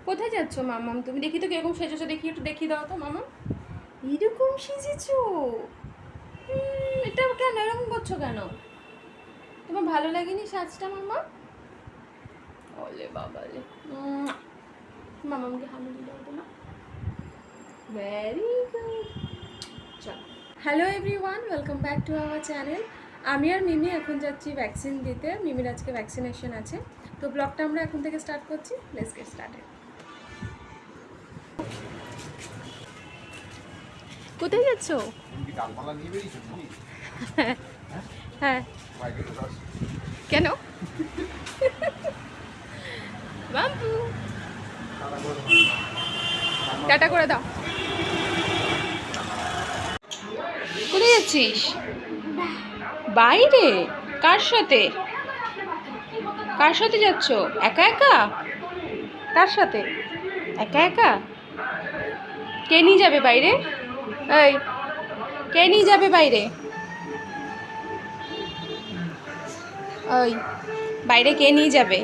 কোথায় যাচ্ছ মামাম তুমি? দেখি তো কিরকম সেজেছো, দেখি একটু দেখিয়ে দাও তো মামাম। এরকম সেজেছো? এটা কেন এরকম করছো কেন? তোমার ভালো লাগেনি সাজটা মামা? ওলে বাবালে, মামামকে হামি দিতে হতো না। Very good. চলো, hello everyone, welcome back to our channel. আমি আর মিমি এখন যাচ্ছি ভ্যাকসিন দিতে। মিমির আজকে ভ্যাকসিনেশন আছে, তো ব্লগটা আমরা এখন থেকে স্টার্ট করছি। Let's get started. কোথায় যাচ্ছো? হ্যাঁ, কেন? বাবু টাটা করে দাও। কোথায় যাচ্ছিস? বাইরে? কার সাথে? কার সাথে যাচ্ছ? একা একা? কার সাথে? একা একা? কে নিয়ে যাবে বাইরে? এই, কে নিয়ে যাবে বাইরে? ওই, বাইরে কে নিয়ে যাবে?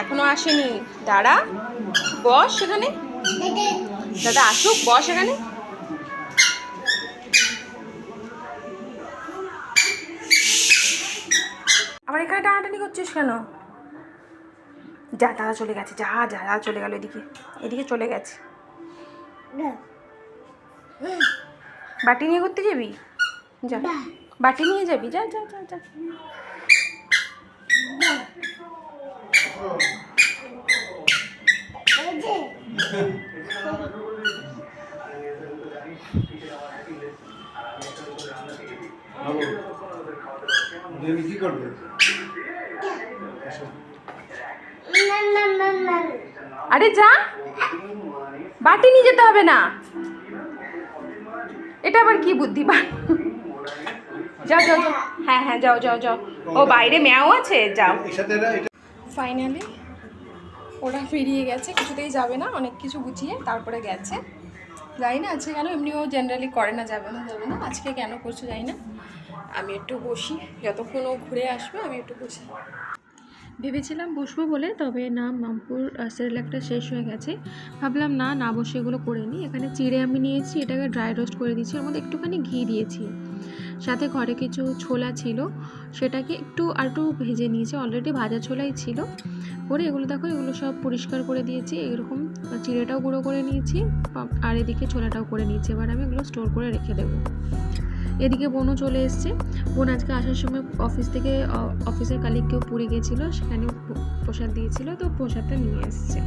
এখনো আসেনি, দাঁড়া, বস সেখানে। দাদা আসুক, বস এখানে। আবার এখানে টানাটানি করছিস কেন? যা, দাদা চলে গেছে, যা যা, দাদা চলে গেল এদিকে, এদিকে চলে গেছে। বাটি নিয়ে করতে যাবি? যা, বাটি নিয়ে যাবি, যা যা যা যা। কি করবে? আরে যা, বাটি নিয়ে যেতে হবে না। এটা আবার কি বুদ্ধি? যাও যাও যাও, হ্যাঁ হ্যাঁ যাও যাও যাও। ও বাইরে ম্যাও আছে, যাও। ফাইনালি ওরা ফিরিয়ে গেছে, কিছুতেই যাবে না, অনেক কিছু গুছিয়ে তারপরে গেছে। জানি না আজকে কেন, এমনিও জেনারেলি করে না, যাবে না যাবে না, আজকে কেন করছো জানি না। আমি একটু বসি, যতক্ষণ ও ঘুরে আসবে আমি একটু বসি। ভেবেছিলাম বসবো বলে, তবে না, মামপুর সেরেলাকটা শেষ হয়ে গেছে। ভাবলাম না না বসে এগুলো করে নিই। এখানে চিড়ে আমি নিয়েছি, এটাকে ড্রাই রোস্ট করে দিয়েছি, ওর মধ্যে একটুখানি ঘি দিয়েছি। সাথে ঘরে কিছু ছোলা ছিল, সেটাকে একটু ভেজে নিয়েছি, অলরেডি ভাজা ছোলাই ছিল। করে এগুলো দেখো, এগুলো সব পরিষ্কার করে দিয়েছি, এরকম চিড়েটাও গুঁড়ো করে নিয়েছি, আর এদিকে ছোলাটাও করে নিয়েছি। এবার আমি এগুলো স্টোর করে রেখে দেবো। এদিকে বোনও চলে এসছে। বোন আজকে আসার সময় অফিস থেকে, অফিসের কালিগ কেউ পুরী গেছিলো, সেখানে প্রসাদ দিয়েছিল, তো প্রসাদটা নিয়ে এসছে।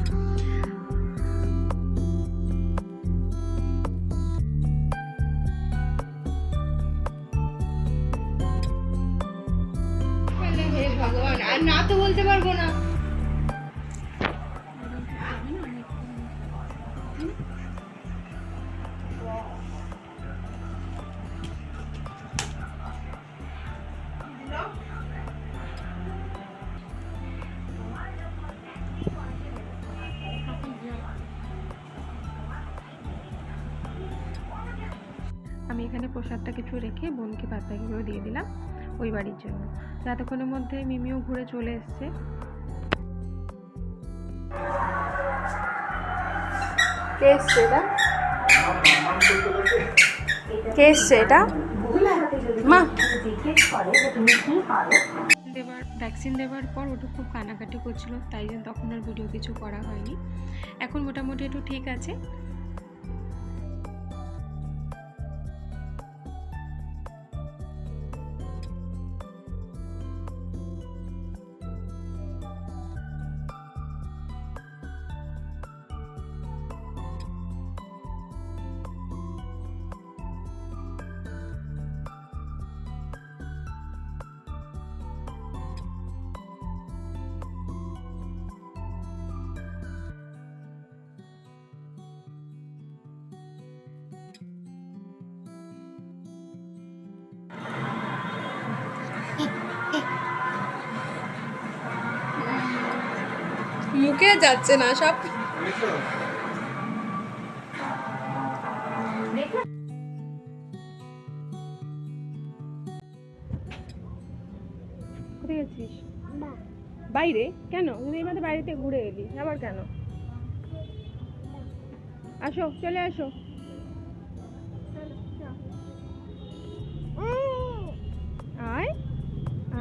হে ভগবান, আর না তো বলতে পারবো না। আমি এখানে প্রসাদটা কিছু রেখে বোনকে বাদবাকিগুলো দিয়ে দিলাম ওই বাড়ির জন্য। যতক্ষণের মধ্যে মিমিও ঘুরে চলে এসছে। কে এসছে এটা? কে এসছে এটা? মা ভ্যাকসিন দেওয়ার পর ওটা খুব কানাকাটি করছিল, তাই জন্য তখন আর ভিডিও কিছু করা হয়নি। এখন মোটামুটি একটু ঠিক আছে। মুখে যাচ্ছে না সব। বাইরে কেন? তুই এইমাত্র বাড়িতে ঘুরে এলি, আবার কেন? আসো, চলে আসো। আয়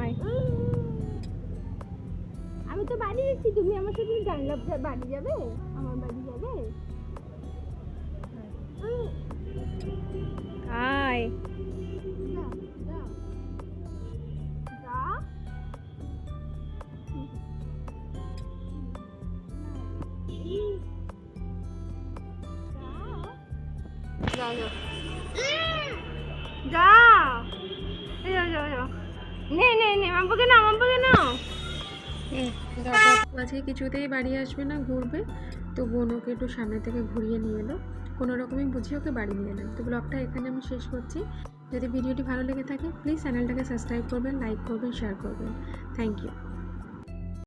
আয়। আমি তো বাড়ি যাচ্ছি, তুমি আমার সাথে জানলাম বাড়ি যাবে, আমার বাড়ি যাবে। আয়। যা, যা। যা। যাও যাও যাও, যাও যাও যাও। নে নে নে, মাম্পুকে নাও, মাম্পুকে নাও। আজকে কিছুতেই বাড়ি আসবে না, ঘুরবে। তো বোন ওকে একটু সামনে থেকে ঘুরিয়ে নিয়ে এলো, কোনো রকমই বুঝিয়ে ওকে বাড়ি নিয়ে এলাম। তো ব্লগটা এখানে আমি শেষ করছি। যদি ভিডিওটি ভালো লেগে থাকে প্লিজ চ্যানেলটাকে সাবস্ক্রাইব করবেন, লাইক করবেন, শেয়ার করবেন। Thank you.